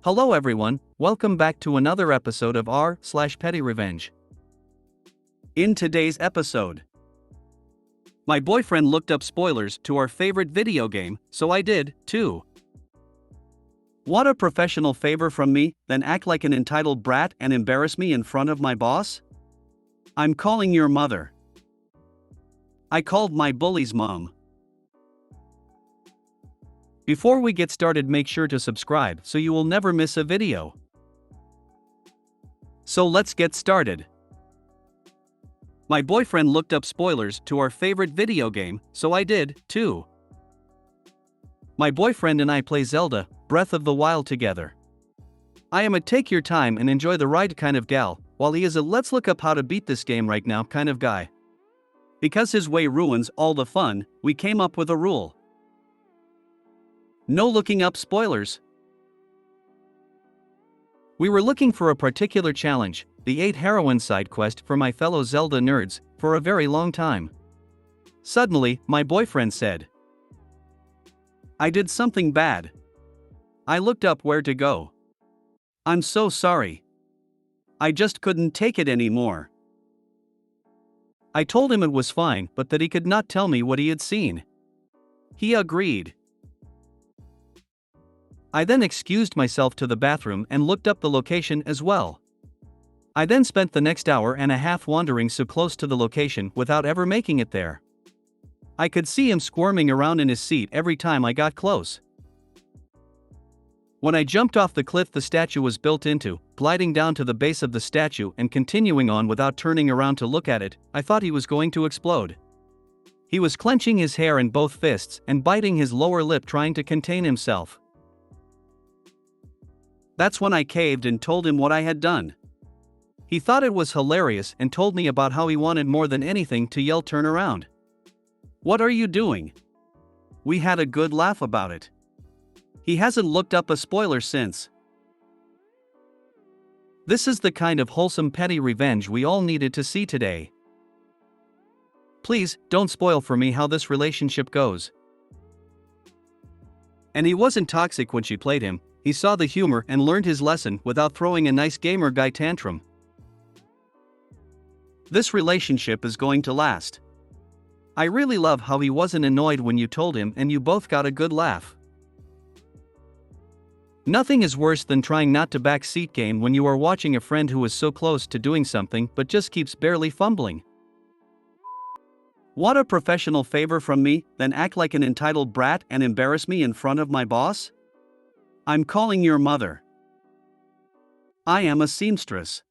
Hello everyone, welcome back to another episode of r/PettyRevenge. In today's episode, my boyfriend looked up spoilers to our favorite video game, so I did, too. Want a professional favor from me, then act like an entitled brat and embarrass me in front of my boss? I'm calling your mother. I called my bully's mom. Before we get started, make sure to subscribe so you will never miss a video. So let's get started. My boyfriend looked up spoilers to our favorite video game, so I did, too. My boyfriend and I play Zelda, Breath of the Wild together. I am a take your time and enjoy the ride kind of gal, while he is a let's look up how to beat this game right now kind of guy. Because his way ruins all the fun, we came up with a rule. No looking up spoilers. We were looking for a particular challenge, the 8 heroine side quest for my fellow Zelda nerds, for a very long time. Suddenly, my boyfriend said, I did something bad. I looked up where to go. I'm so sorry. I just couldn't take it anymore. I told him it was fine, but that he could not tell me what he had seen. He agreed. I then excused myself to the bathroom and looked up the location as well. I then spent the next hour and a half wandering so close to the location without ever making it there. I could see him squirming around in his seat every time I got close. When I jumped off the cliff the statue was built into, gliding down to the base of the statue and continuing on without turning around to look at it, I thought he was going to explode. He was clenching his hair in both fists and biting his lower lip trying to contain himself. That's when I caved and told him what I had done. He thought it was hilarious and told me about how he wanted more than anything to yell turn around. What are you doing? We had a good laugh about it. He hasn't looked up a spoiler since. This is the kind of wholesome petty revenge we all needed to see today. Please, don't spoil for me how this relationship goes. And he wasn't toxic when she played him. He saw the humor and learned his lesson without throwing a nice gamer guy tantrum. This relationship is going to last. I really love how he wasn't annoyed when you told him and you both got a good laugh. Nothing is worse than trying not to backseat game when you are watching a friend who is so close to doing something but just keeps barely fumbling. Want a professional favor from me, then act like an entitled brat and embarrass me in front of my boss? I'm calling your mother. I am a seamstress.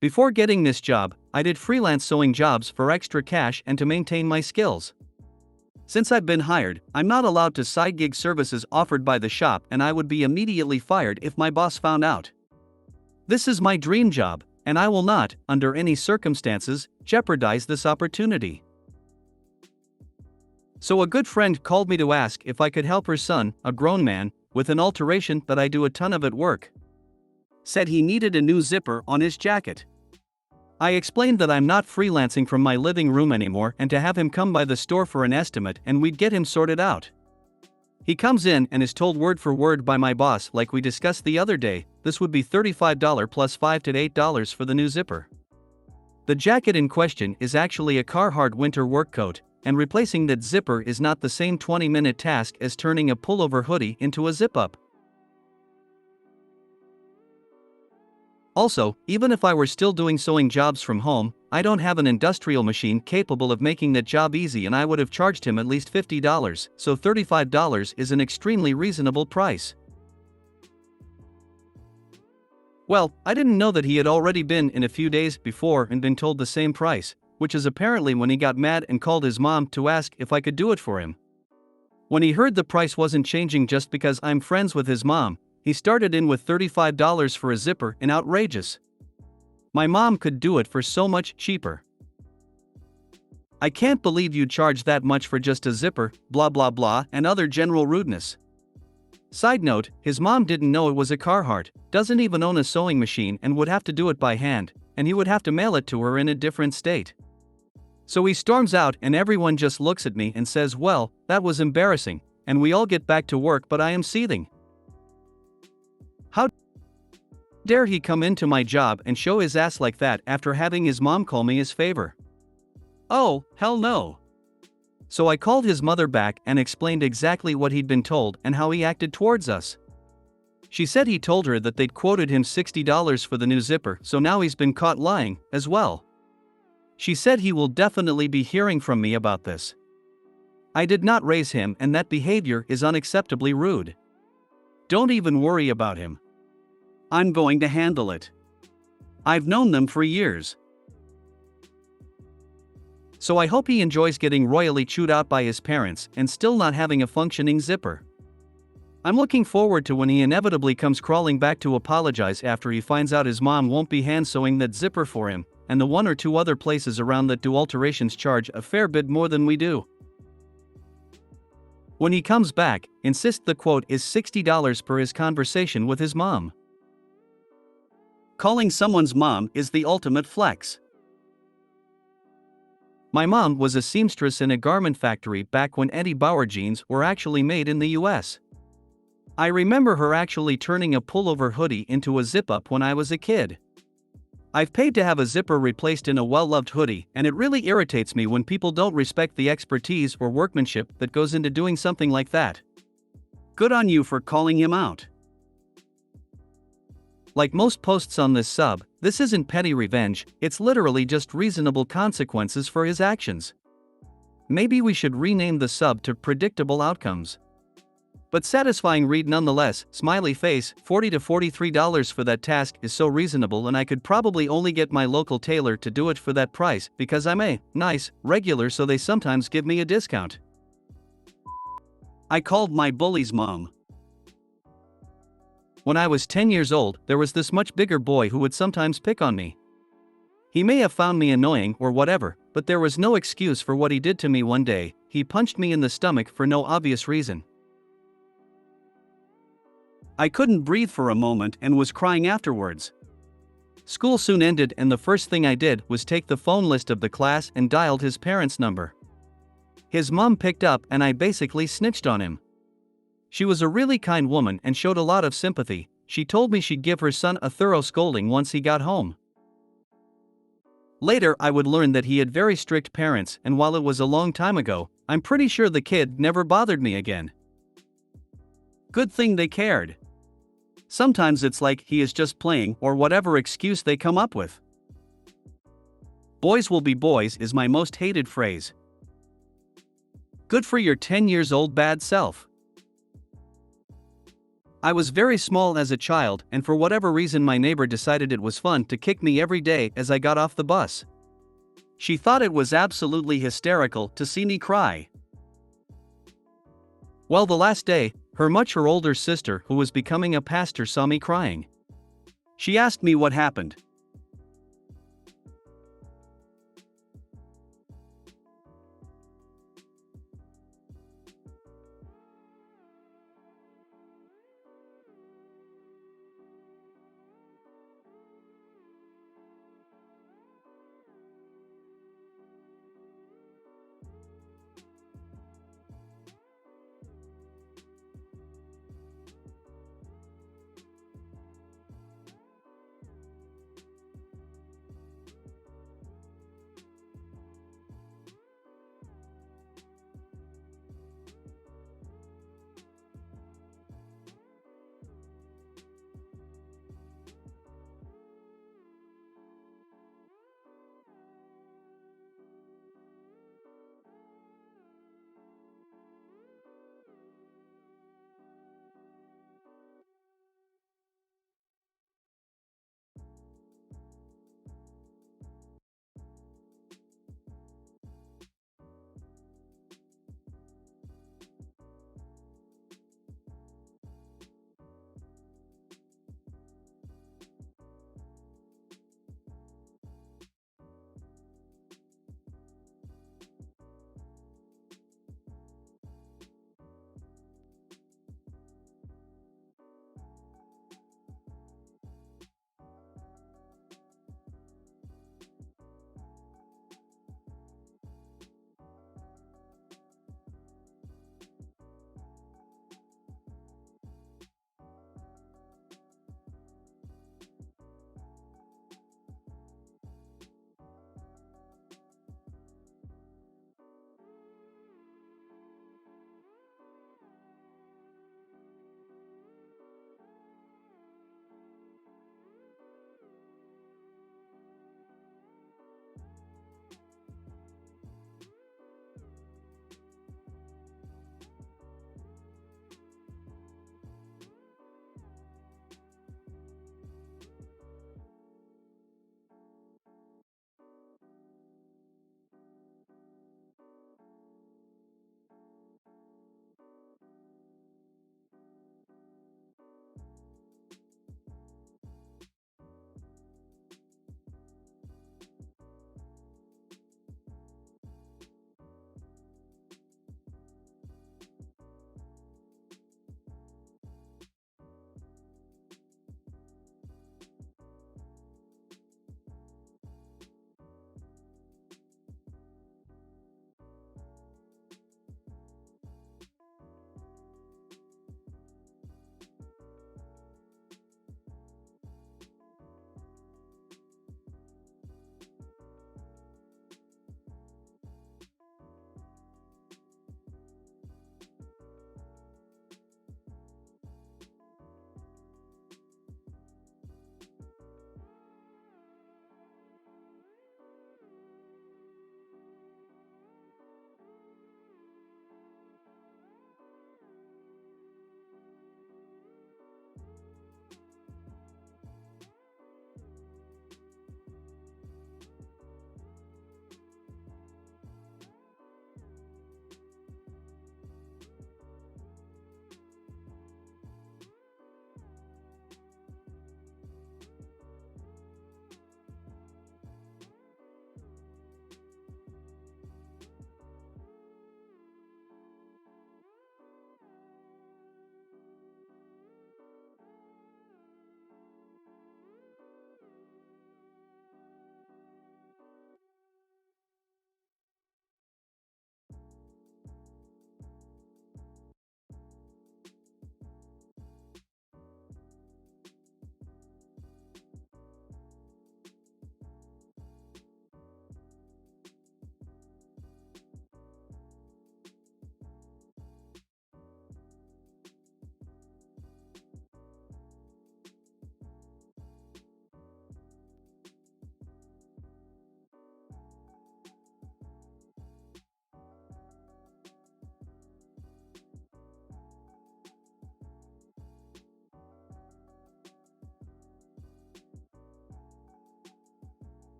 Before getting this job, I did freelance sewing jobs for extra cash and to maintain my skills. Since I've been hired, I'm not allowed to side gig services offered by the shop and I would be immediately fired if my boss found out. This is my dream job, and I will not, under any circumstances, jeopardize this opportunity. So a good friend called me to ask if I could help her son, a grown man, with an alteration that I do a ton of at work. Said he needed a new zipper on his jacket. I explained that I'm not freelancing from my living room anymore and to have him come by the store for an estimate and we'd get him sorted out. He comes in and is told word for word by my boss, like we discussed the other day, this would be $35 plus $5 to $8 for the new zipper. The jacket in question is actually a Carhartt winter work coat, and replacing that zipper is not the same 20-minute task as turning a pullover hoodie into a zip-up. Also, even if I were still doing sewing jobs from home, I don't have an industrial machine capable of making that job easy and I would have charged him at least $50, so $35 is an extremely reasonable price. Well, I didn't know that he had already been in a few days before and been told the same price, which is apparently when he got mad and called his mom to ask if I could do it for him. When he heard the price wasn't changing just because I'm friends with his mom, he started in with $35 for a zipper and outrageous. My mom could do it for so much cheaper. I can't believe you charge that much for just a zipper, blah blah blah, and other general rudeness. Side note, his mom didn't know it was a Carhartt, doesn't even own a sewing machine and would have to do it by hand, and he would have to mail it to her in a different state. So he storms out and everyone just looks at me and says, well, that was embarrassing, and we all get back to work but I am seething. How dare he come into my job and show his ass like that after having his mom call me his favor? Oh, hell no. So I called his mother back and explained exactly what he'd been told and how he acted towards us. She said he told her that they'd quoted him $60 for the new zipper, so now he's been caught lying, as well. She said he will definitely be hearing from me about this. I did not raise him, and that behavior is unacceptably rude. Don't even worry about him. I'm going to handle it. I've known them for years. So I hope he enjoys getting royally chewed out by his parents and still not having a functioning zipper. I'm looking forward to when he inevitably comes crawling back to apologize after he finds out his mom won't be hand sewing that zipper for him, and the one or two other places around that do alterations charge a fair bit more than we do. When he comes back, insist the quote is $60 per his conversation with his mom. Calling someone's mom is the ultimate flex. My mom was a seamstress in a garment factory back when Eddie Bauer jeans were actually made in the US. I remember her actually turning a pullover hoodie into a zip-up when I was a kid. I've paid to have a zipper replaced in a well-loved hoodie, and it really irritates me when people don't respect the expertise or workmanship that goes into doing something like that. Good on you for calling him out. Like most posts on this sub, this isn't petty revenge, it's literally just reasonable consequences for his actions. Maybe we should rename the sub to predictable outcomes. But satisfying read nonetheless. Smiley face. $40 to $43 for that task is so reasonable, and I could probably only get my local tailor to do it for that price because I'm a nice regular, so they sometimes give me a discount. I called my bully's mom. When I was 10 years old, there was this much bigger boy who would sometimes pick on me. He may have found me annoying or whatever, but there was no excuse for what he did to me one day. He punched me in the stomach for no obvious reason. I couldn't breathe for a moment and was crying afterwards. School soon ended, and the first thing I did was take the phone list of the class and dialed his parents' number. His mom picked up and I basically snitched on him. She was a really kind woman and showed a lot of sympathy. She told me she'd give her son a thorough scolding once he got home. Later I would learn that he had very strict parents, and while it was a long time ago, I'm pretty sure the kid never bothered me again. Good thing they cared. Sometimes it's like he is just playing, or whatever excuse they come up with. Boys will be boys is my most hated phrase. Good for your 10 years old bad self. I was very small as a child, and for whatever reason my neighbor decided it was fun to kick me every day as I got off the bus. She thought it was absolutely hysterical to see me cry. Well, the last day, her older sister, who was becoming a pastor, saw me crying. She asked me what happened.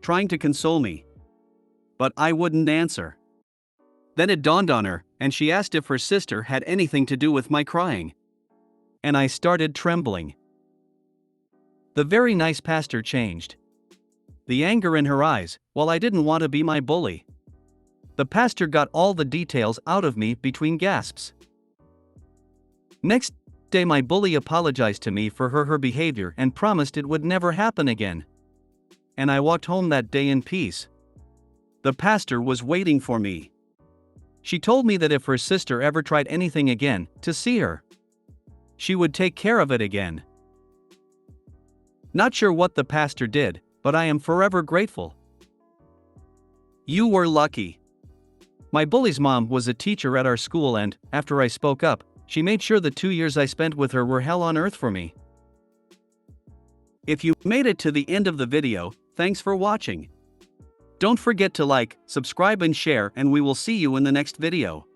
trying to console me. But I wouldn't answer. Then it dawned on her, and she asked if her sister had anything to do with my crying. And I started trembling. The very nice pastor changed. The anger in her eyes, while I didn't want to be my bully. The pastor got all the details out of me between gasps. Next day, my bully apologized to me for her behavior and promised it would never happen again. And I walked home that day in peace. The pastor was waiting for me. She told me that if her sister ever tried anything again, to see her. She would take care of it again. Not sure what the pastor did, but I am forever grateful. You were lucky. My bully's mom was a teacher at our school, and, after I spoke up, she made sure the 2 years I spent with her were hell on earth for me. If you made it to the end of the video, thanks for watching. Don't forget to like, subscribe and share, and we will see you in the next video.